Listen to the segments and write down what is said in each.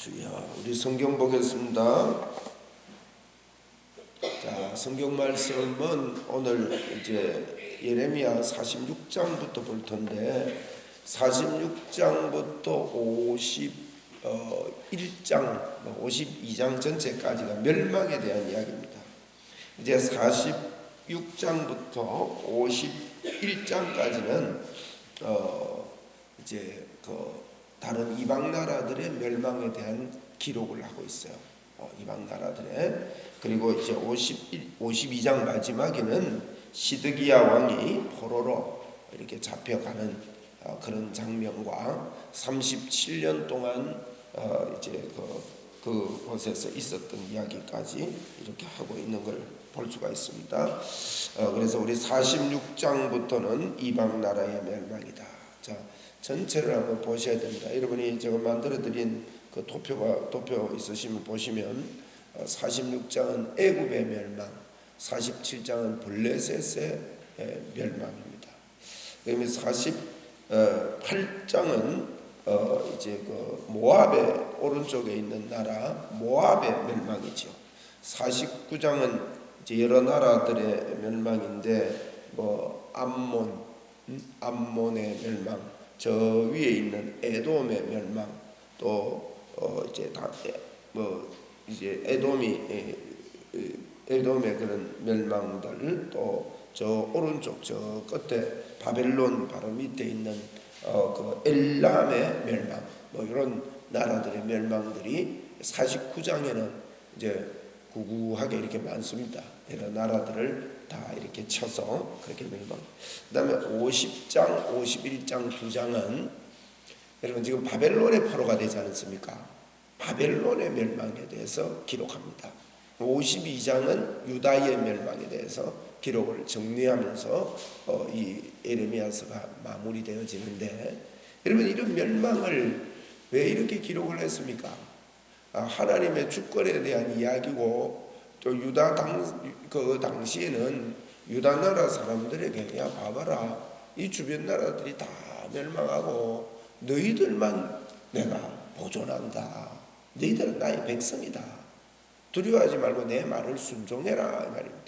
주여, 우리 성경 보겠습니다. 자, 성경 말씀은 오늘 이제 예레미야 46장부터 볼 텐데 46장부터 51장, 52장 전체까지가 멸망에 대한 이야기입니다. 이제 46장부터 51장까지는 이제 다른 이방 나라들의 멸망에 대한 기록을 하고 있어요. 이방 나라들의. 그리고 이제 52장 마지막에는 시드기야 왕이 포로로 이렇게 잡혀가는 그런 장면과 37년 동안 이제 그곳에서 있었던 이야기까지 이렇게 하고 있는 걸 볼 수가 있습니다. 그래서 우리 46장부터는 이방 나라의 멸망이다. 자, 전체를 한번 보셔야 됩니다. 여러분이 제가 만들어드린 그 도표 있으시면 보시면 46장은 애굽의 멸망, 47장은 블레셋의 멸망입니다. 그러면 48장은 이제 그 모압의 오른쪽에 있는 나라 모압의 멸망이죠. 49장은 이제 여러 나라들의 멸망인데 암몬의 멸망, 저 위에 있는 에돔의 멸망, 또 이제 에돔의 그런 멸망들, 또 저 오른쪽 저 끝에 바벨론 바로 밑에 있는 그 엘람의 멸망, 이런 나라들의 멸망들이 49장에는 이제 구구하게 이렇게 많습니다. 여러 나라들을 다 이렇게 쳐서 그렇게 멸망. 그다음에 50장, 51장 두 장은 여러분 지금 바벨론의 포로가 되지 않습니까? 바벨론의 멸망에 대해서 기록합니다. 52장은 유다의 멸망에 대해서 기록을 정리하면서 이 예레미야서가 마무리되어지는데, 여러분 이런 멸망을 왜 이렇게 기록을 했습니까? 하나님의 주권에 대한 이야기고, 또 유다 그 당시에는 유다 나라 사람들에게 야 봐봐라, 이 주변 나라들이 다 멸망하고 너희들만 내가 보존한다. 너희들은 나의 백성이다. 두려워하지 말고 내 말을 순종해라 이 말입니다.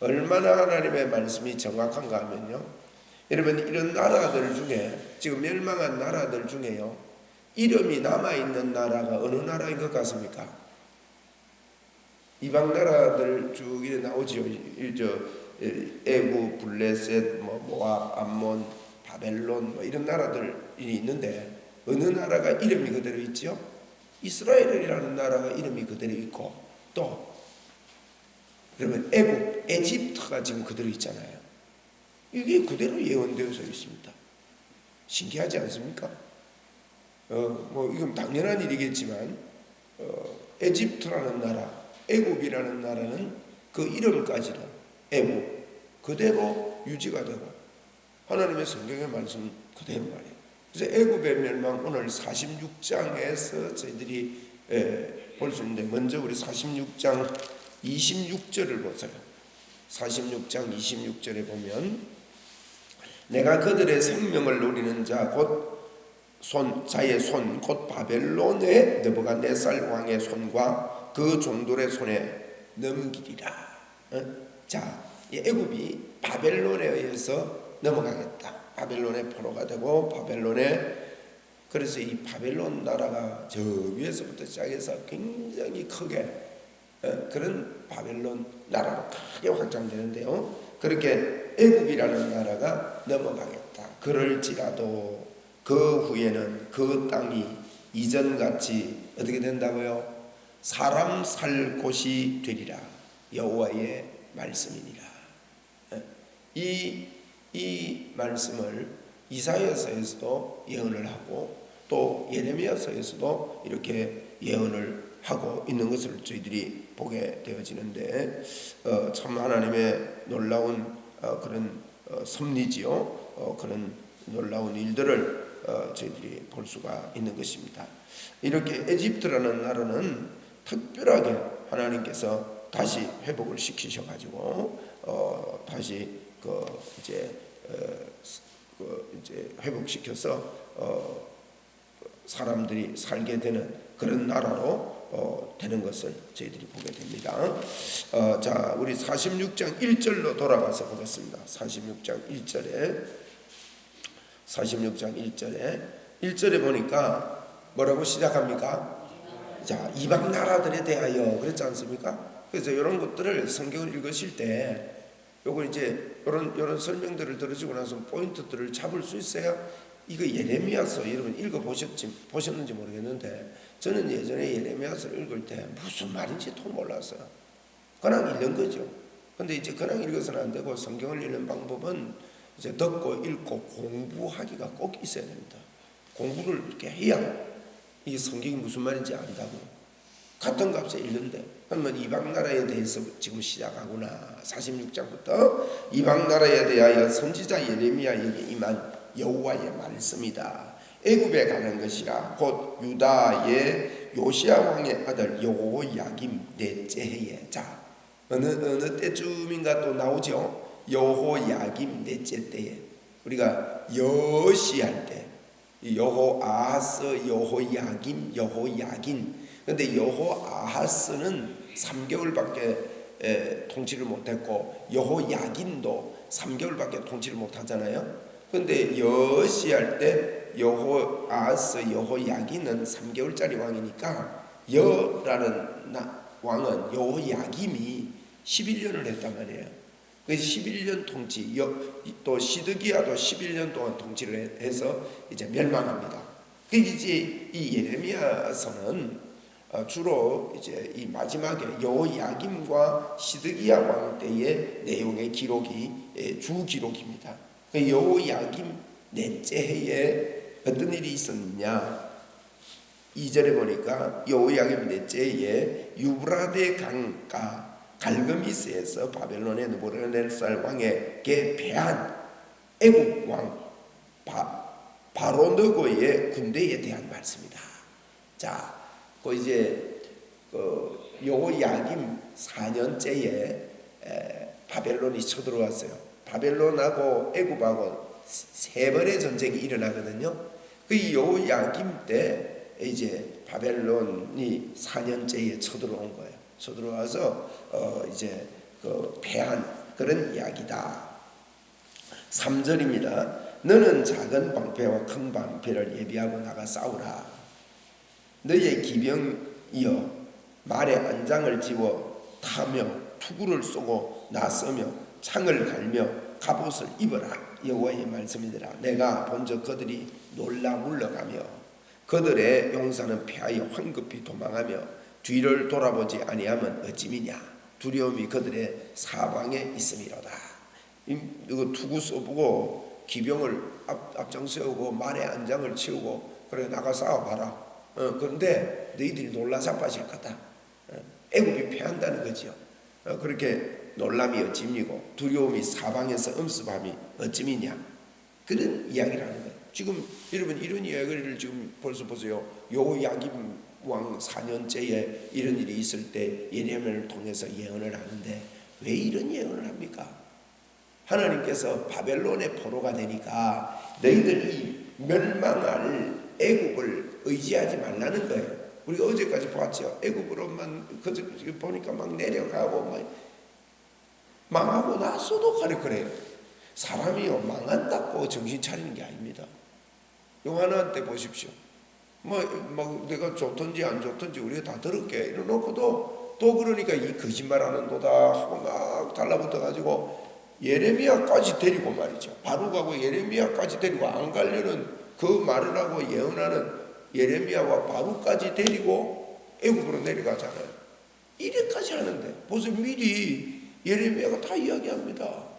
얼마나 하나님의 말씀이 정확한가 하면요, 여러분 이런 나라들 중에 지금 멸망한 나라들 중에요, 이름이 남아있는 나라가 어느 나라인 것 같습니까? 이방 나라들 쭉 이래 나오죠. 애굽, 블레셋, 모압, 암몬, 바벨론 이런 나라들이 있는데 어느 나라가 이름이 그대로 있죠? 이스라엘이라는 나라가 이름이 그대로 있고, 또 그러면 애굽, 에집트가 지금 그대로 있잖아요. 이게 그대로 예언되어져 있습니다. 신기하지 않습니까? 이건 당연한 일이겠지만 에집트라는 나라, 애굽이라는 나라는 그 이름까지도 애굽 그대로 유지가 되고 하나님의 성경의 말씀 그대로 말이에요. 그래서 애굽의 멸망 오늘 46장에서 저희들이 볼 수 있는데, 먼저 우리 46장 26절을 보세요. 46장 26절에 보면 내가 그들의 생명을 노리는 자 곧 자의 손 곧 바벨론의 느부갓네살 왕의 손과 그 종들의 손에 넘기리라. 자, 이 애굽이 바벨론에 의해서 넘어가겠다. 바벨론의 포로가 되고 그래서 이 바벨론 나라가 저 위에서부터 시작해서 굉장히 크게 그런 바벨론 나라로 크게 확장되는데요, 그렇게 애굽이라는 나라가 넘어가겠다. 그럴지라도 그 후에는 그 땅이 이전같이 어떻게 된다고요? 사람 살 곳이 되리라. 여호와의 말씀이니라. 이 말씀을 이사야서에서도 예언을 하고 또 예레미야서에서도 이렇게 예언을 하고 있는 것을 저희들이 보게 되어지는데, 참 하나님의 놀라운 그런 섭리지요. 그런 놀라운 일들을 저희들이 볼 수가 있는 것입니다. 이렇게 에집트라는 나라는 특별하게 하나님께서 다시 회복을 시키셔가지고 다시 이제 회복시켜서 사람들이 살게 되는 그런 나라로 되는 것을 저희들이 보게 됩니다. 자, 우리 46장 1절로 돌아가서 보겠습니다. 46장 1절에 보니까 뭐라고 시작합니까? 자, 이방 나라들에 대하여 그랬지 않습니까? 그래서 이런 것들을 성경을 읽으실 때 요거 이제 이런 설명들을 들으시고 나서 포인트들을 잡을 수 있어야. 이거 예레미야서 여러분 보셨는지 모르겠는데 저는 예전에 예레미야서를 읽을 때 무슨 말인지도 몰랐어요. 그냥 읽는 거죠. 근데 이제 그냥 읽어서는 안 되고 성경을 읽는 방법은 이제 듣고 읽고 공부하기가 꼭 있어야 됩니다. 공부를 이렇게 해야 이 성경이 무슨 말인지 안다고. 같은 값에 읽는데 그러면 이방 나라에 대해서 지금 시작하구나. 46장부터 이방 나라에 대하여 선지자 예레미야에게 임한 여호와의 말씀이다. 애굽에 가는 것이라. 곧 유다의 요시야 왕의 아들 여호야김 넷째 해에. 자, 어느 때쯤인가 또 나오죠. 여호야김 넷째 때에 우리가 여시할 때 여호아하스, 여호야김, 여호야긴. 근데 여호아하스는 3개월밖에 통치를 못했고 여호야긴도 3개월밖에 통치를 못하잖아요. 근데 여시할 때 여호아하스, 여호야긴은 3개월짜리 왕이니까 여라는 왕은 여호야김이 11년을 했단 말이에요. 그 11년 통치, 또 시드기야도 11년 동안 통치를 해서 이제 멸망합니다. 그 이제 이 예레미야서는 주로 이제 이 마지막에 여호야김과 시드기야 왕 때의 내용의 기록이 주 기록입니다. 여호야김 넷째 해에 어떤 일이 있었느냐? 2절에 보니까 여호야김 넷째 해에 유브라데 강가 갈그미스에서 바벨론의 느부갓네살 왕에게 패한 애국 왕 바로너고의 군대에 대한 말씀이다. 자, 그 이제 여호야김 4년째에 바벨론이 쳐들어왔어요. 바벨론하고 애굽하고 3번의 전쟁이 일어나거든요. 그 여호야김 때 이제 바벨론이 4년째에 쳐들어온 거예요. 쳐들어와서 이제 패한 그런 이야기다. 3절입니다. 너는 작은 방패와 큰 방패를 예비하고 나가 싸우라. 너의 기병이여 말에 안장을 지워 타며 투구를 쏘고 나서며 창을 갈며 갑옷을 입어라. 여호와의 말씀이니라. 내가 본즉 그들이 놀라 물러가며 그들의 용사는 패하여 황급히 도망하며 뒤를 돌아보지 아니하면 어찌미냐. 두려움이 그들의 사방에 있음이로다. 이거 투구 쏘고 기병을 앞장 세우고 말에 안장을 치우고 그래 나가 싸워봐라. 그런데 너희들이 놀라 자빠질 거다. 애굽이 패한다는 거죠. 그렇게 놀람이 어찌미고 두려움이 사방에서 엄습함이 어찌미냐. 그런 이야기를 하는 거예요. 지금 여러분 이런 이야기를 지금 벌써 보세요. 여호야김 왕 4년째에 이런 일이 있을 때 예레미야를 통해서 예언을 하는데 왜 이런 예언을 합니까? 하나님께서 바벨론의 포로가 되니까 너희들이 멸망할 애굽을 의지하지 말라는 거예요. 우리가 어제까지 봤죠. 애굽으로만 보니까 막 내려가고 막 망하고 나서도 그래요. 사람이요 망한다고 정신 차리는 게 아닙니다. 요한한 때 보십시오. 뭐 내가 좋든지 안 좋든지 우리가 다 들을게 이러놓고도 또 그러니까 이 거짓말하는도다 하고 막 달라붙어 가지고 예레미야까지 데리고 말이죠. 바룩하고 예레미야까지 데리고 안 가려는 그 말을 하고 예언하는 예레미야와 바룩까지 데리고 애굽으로 내려가잖아요. 이래까지 하는데 벌써 미리 예레미야가 다 이야기합니다.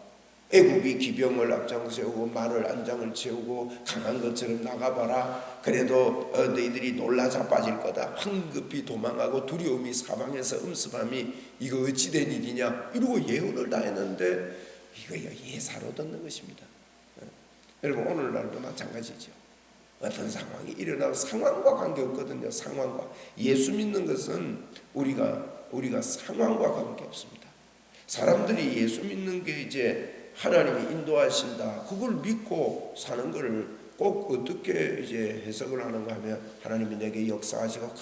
애굽이 기병을 앞장 세우고 말을 안장을 채우고 강한 것처럼 나가봐라. 그래도 너희들이 놀라 자빠질 거다. 황급히 도망하고 두려움이 사방에서 음습함이 이거 어찌 된 일이냐 이러고 예언을 다 했는데 이거 예사로 듣는 것입니다. 여러분 오늘날도 마찬가지죠. 어떤 상황이 일어나고 상황과 관계없거든요. 상황과 예수 믿는 것은 우리가 상황과 관계없습니다. 사람들이 예수 믿는 게 이제 하나님이 인도하신다. 그걸 믿고 사는 걸 꼭 어떻게 이제 해석을 하는가 하면 하나님이 내게 역사하시고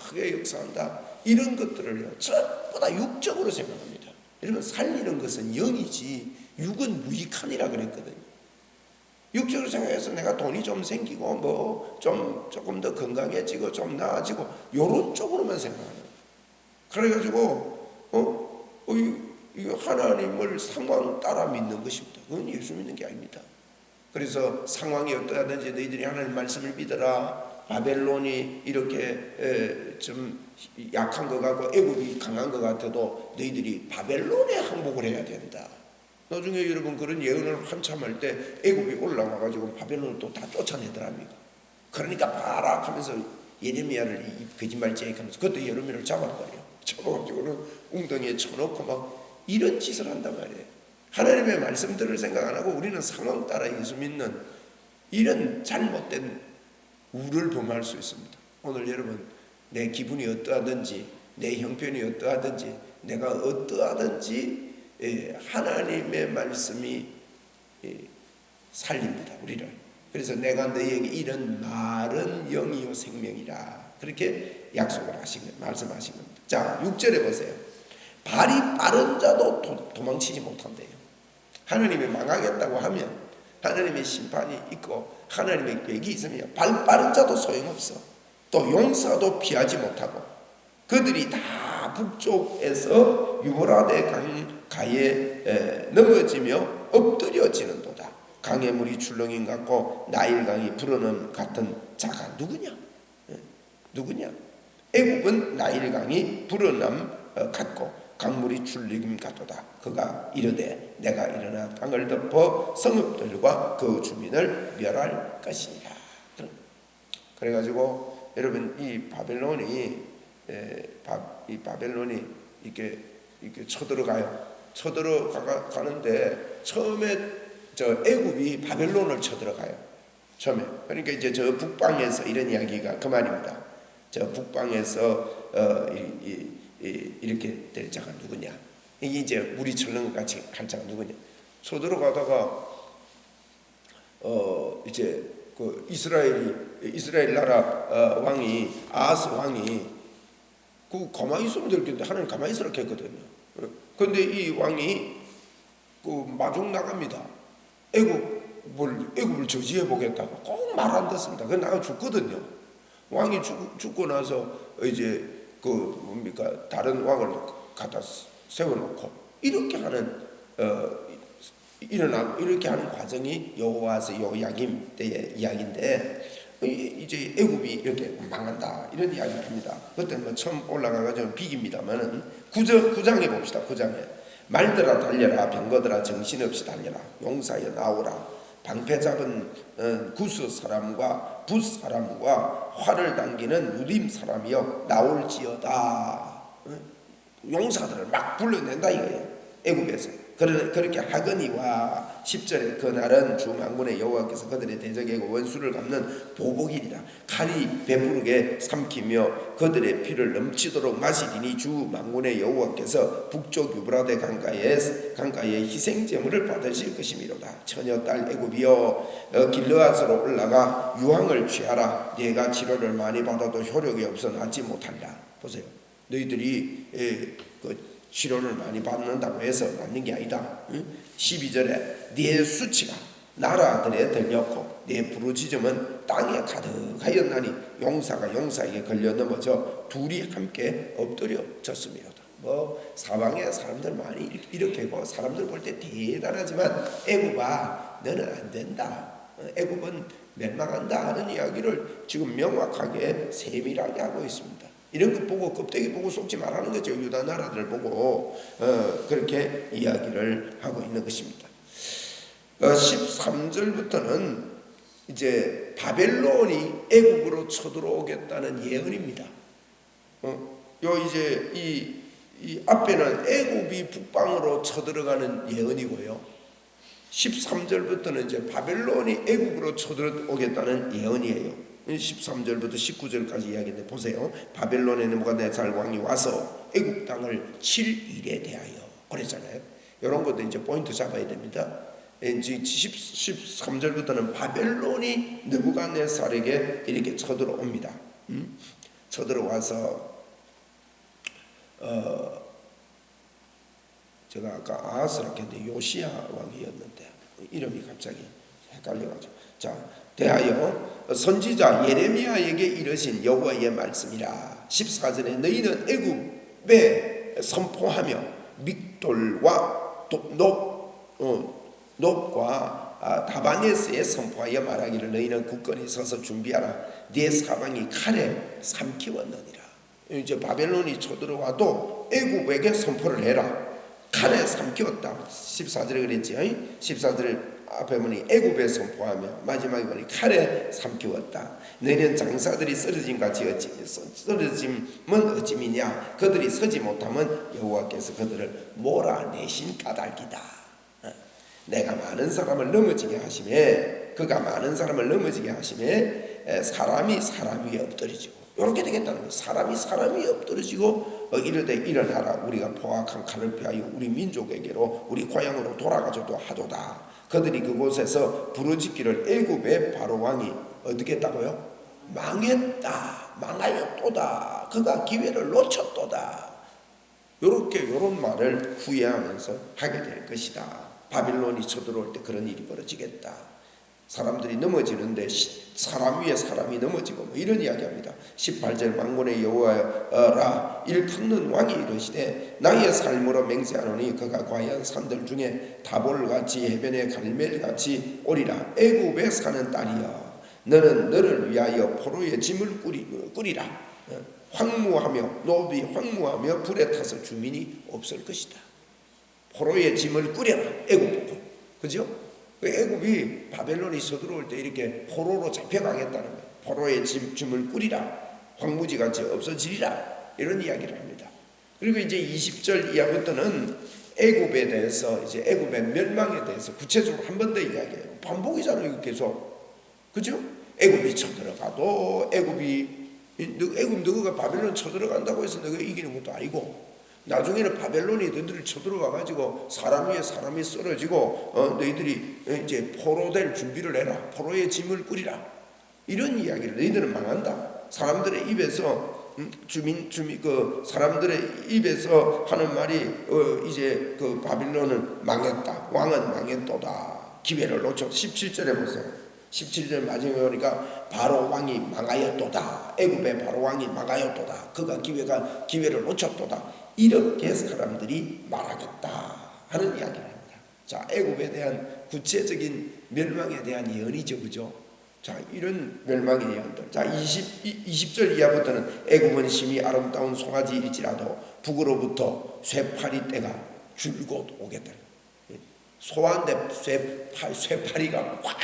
크게 역사한다 이런 것들을요 전부 다 육적으로 생각합니다. 여러분 살리는 것은 영이지 육은 무익하니라 그랬거든요. 육적으로 생각해서 내가 돈이 좀 생기고 뭐 좀 조금 더 건강해지고 좀 나아지고 요런 쪽으로만 생각하는 거예요. 그래가지고 이 하나님을 상황 따라 믿는 것입니다. 그건 예수 믿는 게 아닙니다. 그래서 상황이 어떠하든지 너희들이 하나님 말씀을 믿어라. 바벨론이 이렇게 좀 약한 것 같고 애굽이 강한 것 같아도 너희들이 바벨론에 항복을 해야 된다. 나중에 여러분 그런 예언을 한참 할 때 애굽이 올라와가지고 바벨론을 또 다 쫓아내더랍니다. 그러니까 봐라 하면서 예레미야를 거짓말쟁이 하면서 그것도 예레미야를 잡아버려요. 잡아가지고는 웅덩이에 쳐놓고 막 이런 짓을 한단 말이에요. 하나님의 말씀들을 생각 안 하고 우리는 상황 따라 예수 믿는 이런 잘못된 우를 범할 수 있습니다. 오늘 여러분 내 기분이 어떠하든지 내 형편이 어떠하든지 내가 어떠하든지 하나님의 말씀이 살립니다 우리를. 그래서 내가 너희에게 이런 말은 영이요 생명이라 그렇게 약속을 하신 거예요. 말씀하신 겁니다. 자 6절에 보세요. 발이 빠른 자도 도망치지 못한대요. 하나님이 망하겠다고 하면 하나님의 심판이 있고 하나님의 계획이 있으면 발 빠른 자도 소용없어. 또 용사도 피하지 못하고 그들이 다 북쪽에서 유브라데 강가에 넘어지며 엎드려지는도다. 강의 물이 출렁임 같고 나일강이 불어넣음 같은 자가 누구냐? 누구냐? 애굽은 나일강이 불어넣음 같고 강물이 출렁임 같도다. 그가 이르되 내가 일어나 땅을 덮어 성읍들과 그 주민을 멸할 것이니라. 그래가지고 여러분 이 바벨론이 이렇게 쳐들어가요. 쳐들어가는데 처음에 저 애굽이 바벨론을 쳐들어가요. 처음에. 그러니까 이제 저 북방에서 이런 이야기가 그 말입니다. 저 북방에서 이렇게 될 자가 누구냐? 이게 이제 물이 철렁 같이 할 자가 누구냐? 쳐들어가다가 이제 그 이스라엘 나라 왕이 아하스 왕이 그 가만히 있으면 될 텐데 하나님 가만히 있으라 했거든요. 그런데 이 왕이 그 마중 나갑니다. 애굽을 저지해 보겠다고 꼭 말 안 듣습니다. 그건 나가 죽거든요. 왕이 죽고 나서 이제 그 뭡니까 다른 왕을 갖다 세워놓고 이렇게 하는 일어나고 이렇게 하는 과정이 여호와서 요야김 때의 이야기인데 이제 애굽이 이렇게 망한다 이런 이야기를 합니다. 그때는 뭐 처음 올라가가지고 비깁니다만은 9장에 봅시다. 9장에 말들아 달려라 병거들아 정신없이 달려라 용사여 나오라 방패 잡은 구스 사람과 붓 사람과 활을 당기는 누림 사람이여 나올지어다. 용사들을 막 불러낸다 이거예요. 애굽에서. 그렇게 하거니와 10절에 그날은 주 만군의 여호와께서 그들의 대적이고 원수를 갚는 보복이니라. 칼이 배부르게 삼키며 그들의 피를 넘치도록 마시리니 주 만군의 여호와께서 북쪽 유브라데 강가에 희생제물을 받으실 것이미로다. 처녀 딸 애굽이여 길르앗으로 올라가 유황을 취하라. 네가 치료를 많이 받아도 효력이 없어 낫지 못한다. 보세요. 너희들이 치료를 많이 받는다고 해서 낫는 게 아니다. 12절에 네 수치가 나라들에 들렸고 네 부르짖음은 땅에 가득하였나니 용사가 용사에게 걸려 넘어져 둘이 함께 엎드려졌음이로다. 뭐 사방에 사람들 많이 이렇게고 사람들 볼 때 대단하지만 애굽아 너는 안 된다. 애굽은 멸망한다 하는 이야기를 지금 명확하게 세밀하게 하고 있습니다. 이런 거 보고 껍데기 보고 속지 말라는 거죠. 유다 나라들을 보고 그렇게 이야기를 하고 있는 것입니다. 13절부터는 이제 바벨론이 애굽으로 쳐들어오겠다는 예언입니다. 이제 이 앞에는 애굽이 북방으로 쳐들어가는 예언이고요. 13절부터는 이제 바벨론이 애굽으로 쳐들어오겠다는 예언이에요. 13절부터 19절까지 이야기인데 보세요. 바벨론의 느부갓네살 왕이 와서 애굽 땅을 칠 일에 대하여 그랬잖아요. 이런 것도 이제 포인트 잡아야 됩니다. 이제 13절부터는 바벨론이 느부갓네살에게 이렇게 쳐들어옵니다. 쳐들어와서 제가 아까 아하스라고 했는데 요시야 왕이었는데 이름이 갑자기 헷갈려가지고, 자, 대하여 선지자 예레미야에게 이르신 여호와의 말씀이라. 14절에 너희는 애굽에 선포하며 믹돌과 놋과 다바네스에 선포하여 말하기를 너희는 굳건히 서서 준비하라. 네 사방이 칼에 삼키웠느니라. 이제 바벨론이 쳐들어와도 애굽에게 선포를 해라. 칼에 삼키웠다. 14절에 그랬지. 14절 앞에 보니 애굽에 선포하며 마지막에 보니 칼에 삼키웠다. 너희는 장사들이 쓰러짐 같이 쓰러짐은 어찌미냐. 그들이 서지 못하면 여호와께서 그들을 몰아내신 까닭이다. 내가 많은 사람을 넘어지게 하심에, 그가 많은 사람을 넘어지게 하심에 사람이 사람 위에 엎드러지고, 이렇게 되겠다는 거예요. 사람이 사람 위에 엎드러지고 이르되 일어나라. 우리가 포악한 칼을 피하여 우리 민족에게로 우리 고향으로 돌아가줘도 하도다. 그들이 그곳에서 부르짖기를 애굽의 바로 왕이 어떻게 했다고요? 망했다, 망하였도다, 그가 기회를 놓쳤도다. 요런 말을 후회하면서 하게 될 것이다. 바빌론이 쳐들어올 때 그런 일이 벌어지겠다. 사람들이 넘어지는데 사람 위에 사람이 넘어지고 뭐 이런 이야기합니다. 18절 만군의 여호와라 일컫는 왕이 이르시되 나의 삶으로 맹세하노니 그가 과연 산들 중에 다볼같이 해변의 갈멜같이 오리라. 애굽에 사는 딸이여, 너는 너를 위하여 포로의 짐을 꾸리라. 황무하며 노비 황무하며 불에 타서 주민이 없을 것이다. 포로의 짐을 꾸려라. 애굽, 그죠? 애굽이 바벨론이 서들어올 때 이렇게 포로로 잡혀가겠다는 거예요. 포로의 짐을 꾸리라. 황무지같이 없어지리라. 이런 이야기를 합니다. 그리고 이제 20절 이하부터는 애굽에 대해서, 이제 애굽의 멸망에 대해서 구체적으로 한 번 더 이야기해요. 반복이잖아요, 계속. 그죠? 애굽이 쳐들어가도 애굽 너가 바벨론 쳐들어간다고 해서 너가 이기는 것도 아니고, 나중에는 바벨론이 너희들을 쳐들어와가지고 사람 위에 사람이 쓰러지고 너희들이 이제 포로될 준비를 해라. 포로의 짐을 꾸리라. 이런 이야기를, 너희들은 망한다. 사람들의 입에서 사람들의 입에서 하는 말이 이제 그 바빌론은 망했다. 왕은 망했도다. 기회를 놓쳤다. 17절에 보세요. 17절 마지막에 보니까 바로 왕이 망하였도다. 애굽의 바로 왕이 망하였도다. 그가 기회를 놓쳤도다. 이렇게 사람들이 말하겠다 하는 이야기를 합니다. 자, 애굽에 대한 구체적인 멸망에 대한 예언이죠, 그죠? 자, 이런 멸망의 예언들. 자, 20절 이하부터는 애굽은 심히 아름다운 송아지일지라도 북으로부터 쇠파리 때가 줄곧 오겠다. 소한데 쇠파리가 확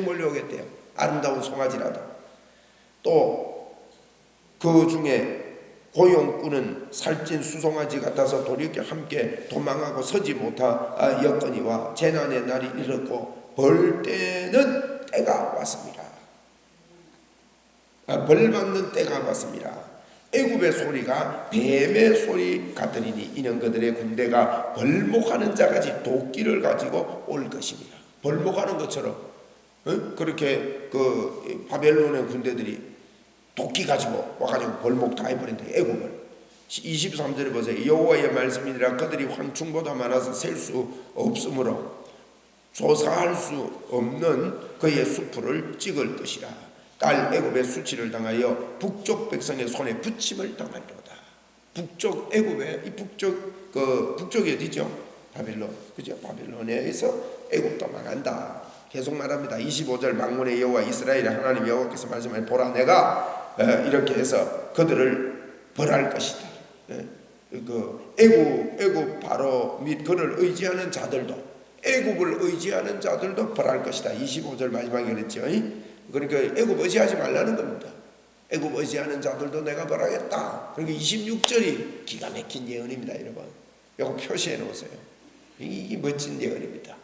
몰려오겠대요. 아름다운 송아지라도. 또 그 중에 고용꾼은 살찐 수송아지 같아서 돌이켜 함께 도망하고 서지 못하였거니와 재난의 날이 이르렀고 벌 때는 때가 왔습니다. 벌 받는 때가 왔습니다. 애굽의 소리가 뱀의 소리 같으리니 이는 그들의 군대가 벌목하는 자같이 도끼를 가지고 올 것입니다. 벌목하는 것처럼 그렇게 그 바벨론의 군대들이 도끼 가지고 와가지고 벌목 다 해버린다. 애굽을. 23절에 보세요. 여호와의 말씀이니라. 그들이 황충보다 많아서 셀 수 없으므로 조사할 수 없는 그의 수풀을 찍을 것이라. 딸 애굽의 수치를 당하여 북쪽 백성의 손에 붙임을 당하리로다. 북쪽 애굽의 이 북쪽이 어디죠? 바벨론. 그죠? 바벨론에 의해서 애굽도 망한다. 계속 말합니다. 25절 만군의 여호와 이스라엘의 하나님 여호와께서 말씀하여 보라, 내가 이렇게 해서 그들을 벌할 것이다. 그 애굽 바로 및 그를 의지하는 자들도, 애굽을 의지하는 자들도 벌할 것이다. 25절 마지막에 그랬죠. 그러니까 애굽 의지하지 말라는 겁니다. 애굽 의지하는 자들도 내가 벌하겠다. 그러니까 26절이 기가 막힌 예언입니다, 여러분. 이거 표시해 놓으세요. 이게 멋진 예언입니다.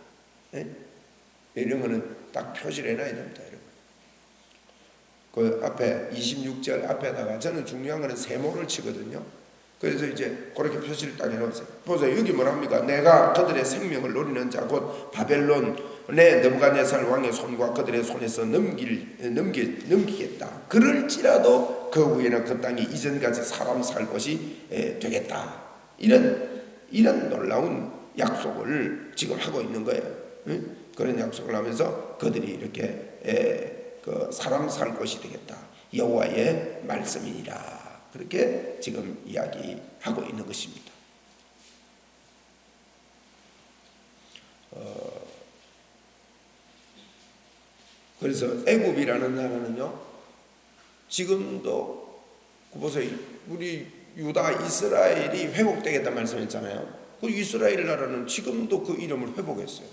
이런 거는 딱 표시를 해놔야 됩니다, 여러분. 그 앞에 26절 앞에다가 저는 중요한 거는 세모를 치거든요. 그래서 이제 그렇게 표시를 딱 해놓으세요. 보세요. 여기 뭐랍니까? 내가 그들의 생명을 노리는 자 곧 바벨론의 느부갓네살 왕의 손과 그들의 손에서 넘기겠다. 그럴지라도 그 후에는 그 땅이 이전까지 사람 살 곳이 되겠다. 이런 놀라운 약속을 지금 하고 있는 거예요. 응? 그런 약속을 하면서 그들이 이렇게 그 사람 살 곳이 되겠다. 여호와의 말씀이니라. 그렇게 지금 이야기하고 있는 것입니다. 그래서 애굽이라는 나라는요, 지금도 보세요. 우리 유다 이스라엘이 회복되겠다 말씀했잖아요. 그 이스라엘 나라는 지금도 그 이름을 회복했어요.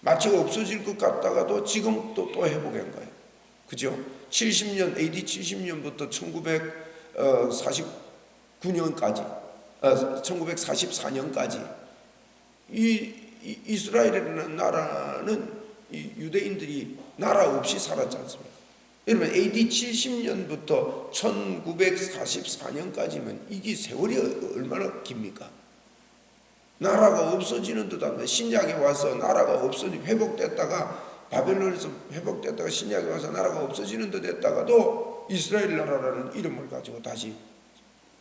마치 없어질 것 같다가도 지금 또 회복한 거예요. 그죠? 70년, AD 70년부터 1949년까지, 1944년까지 이 이스라엘이라는 나라는 이 유대인들이 나라 없이 살았지 않습니까? 여러분 AD 70년부터 1944년까지면 이게 세월이 얼마나 깁니까? 나라가 없어지는 듯한데 신약에 와서 나라가 회복됐다가 바벨론에서 회복됐다가 신약에 와서 나라가 없어지는 듯 했다가도 이스라엘 나라라는 이름을 가지고 다시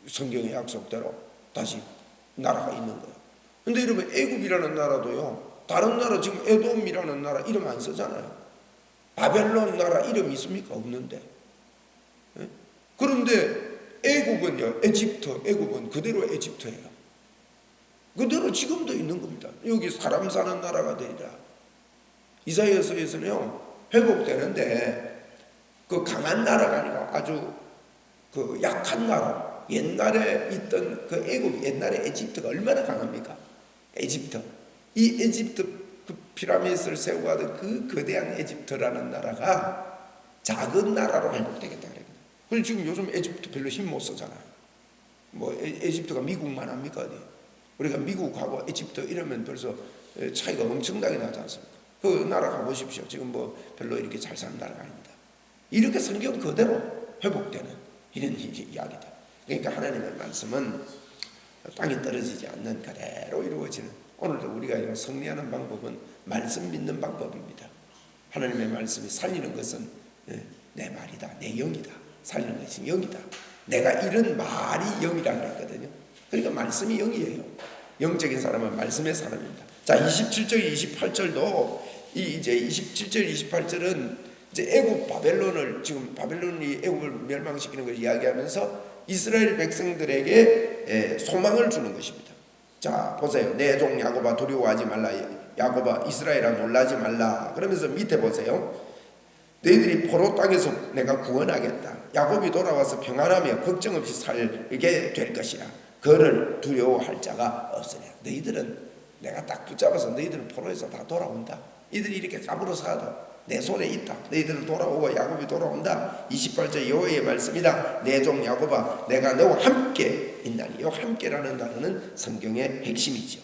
성경의 약속대로 다시 나라가 있는 거예요. 근데 여러분 애굽이라는 나라도요, 다른 나라 지금 에돔이라는 나라 이름 안 쓰잖아요. 바벨론 나라 이름 있습니까? 없는데. 네? 그런데 애굽은요, 애굽은 그대로 에집트예요. 그대로 지금도 있는 겁니다. 여기 사람 사는 나라가 되리라. 이사야서에서는요, 회복되는데 그 강한 나라가 아니라 아주 그 약한 나라, 옛날에 있던 그 애굽, 옛날에 에집트가 얼마나 강합니까? 에집트. 이 에집트 그 피라미드를 세우고 하던 그 거대한 에집트라는 나라가 작은 나라로 회복되겠다 그랬거든요. 그래서 지금 요즘 에집트 별로 힘 못 쓰잖아요. 뭐 에집트가 미국만 합니까 어디? 우리가 미국하고 에집트 이러면 벌써 차이가 엄청나게 나지 않습니까? 그 나라 가보십시오. 지금 뭐 별로 이렇게 잘 사는 나라가 아닙니다. 이렇게 성경 그대로 회복되는 이런 이야기다. 그러니까 하나님의 말씀은 땅에 떨어지지 않는 그대로 이루어지는, 오늘도 우리가 승리하는 방법은 말씀 믿는 방법입니다. 하나님의 말씀이 살리는 것은 내 말이다, 내 영이다. 살리는 것이 영이다. 내가 이런 말이 영이라 그랬거든요. 그러니까 말씀이 영이에요. 영적인 사람은 말씀의 사람입니다. 자, 27절, 28절도 이제 27절, 28절은 이제 애굽 바벨론을, 지금 바벨론이 애굽을 멸망시키는 걸 이야기하면서 이스라엘 백성들에게 소망을 주는 것입니다. 자, 보세요. 내 종 야곱아 두려워하지 말라. 야곱아 이스라엘아 놀라지 말라. 그러면서 밑에 보세요. 너희들이 포로 땅에서 내가 구원하겠다. 야곱이 돌아와서 평안하며 걱정 없이 살게 될 것이라. 그를 두려워할 자가 없으랴. 너희들은 내가 딱 붙잡아서 너희들은 포로에서 다 돌아온다. 이들이 이렇게 까불어 사도 내 손에 있다. 너희들은 돌아오고 야곱이 돌아온다. 28절 여호와의 말씀이다. 내 종 야곱아 내가 너와 함께 있나니. 이 함께라는 단어는 성경의 핵심이죠.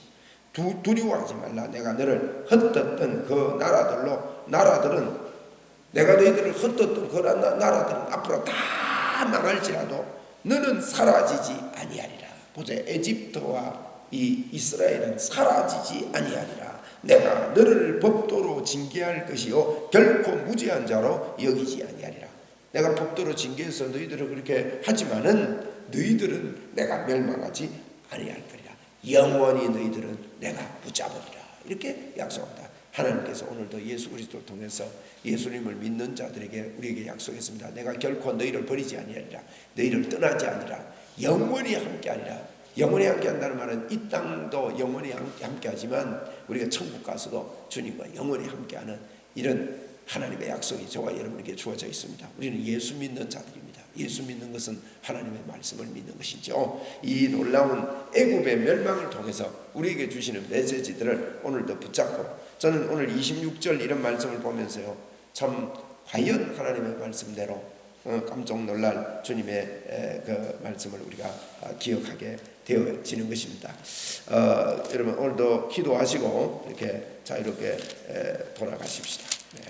두려워하지 말라. 내가 너를 흩었던 그 나라들은 내가 너희들을 흩었던 그 나라들은 앞으로 다 망할지라도 너는 사라지지 아니하리라. 보세요. 에집트와 이 이스라엘은 사라지지 아니하리라. 내가 너를 법도로 징계할 것이요 결코 무죄한 자로 여기지 아니하리라. 내가 법도로 징계해서 너희들을 그렇게 하지만은 너희들은 내가 멸망하지 아니할 거리라. 영원히 너희들은 내가 붙잡으리라. 이렇게 약속한다. 하나님께서 오늘도 예수 그리스도를 통해서 예수님을 믿는 자들에게 우리에게 약속했습니다. 내가 결코 너희를 버리지 아니하리라. 너희를 떠나지 아니라 영원히 함께하리라. 영원히 함께한다는 말은 이 땅도 영원히 함께하지만 우리가 천국 가서도 주님과 영원히 함께하는 이런 하나님의 약속이 저와 여러분에게 주어져 있습니다. 우리는 예수 믿는 자들입니다. 예수 믿는 것은 하나님의 말씀을 믿는 것이죠. 이 놀라운 애굽의 멸망을 통해서 우리에게 주시는 메시지들을 오늘도 붙잡고, 저는 오늘 26절 이런 말씀을 보면서요, 참 과연 하나님의 말씀대로 깜짝 놀랄 주님의 그 말씀을 우리가 기억하게 되어지는 것입니다. 여러분 오늘도 기도하시고 이렇게 자유롭게 돌아가십시다. 네.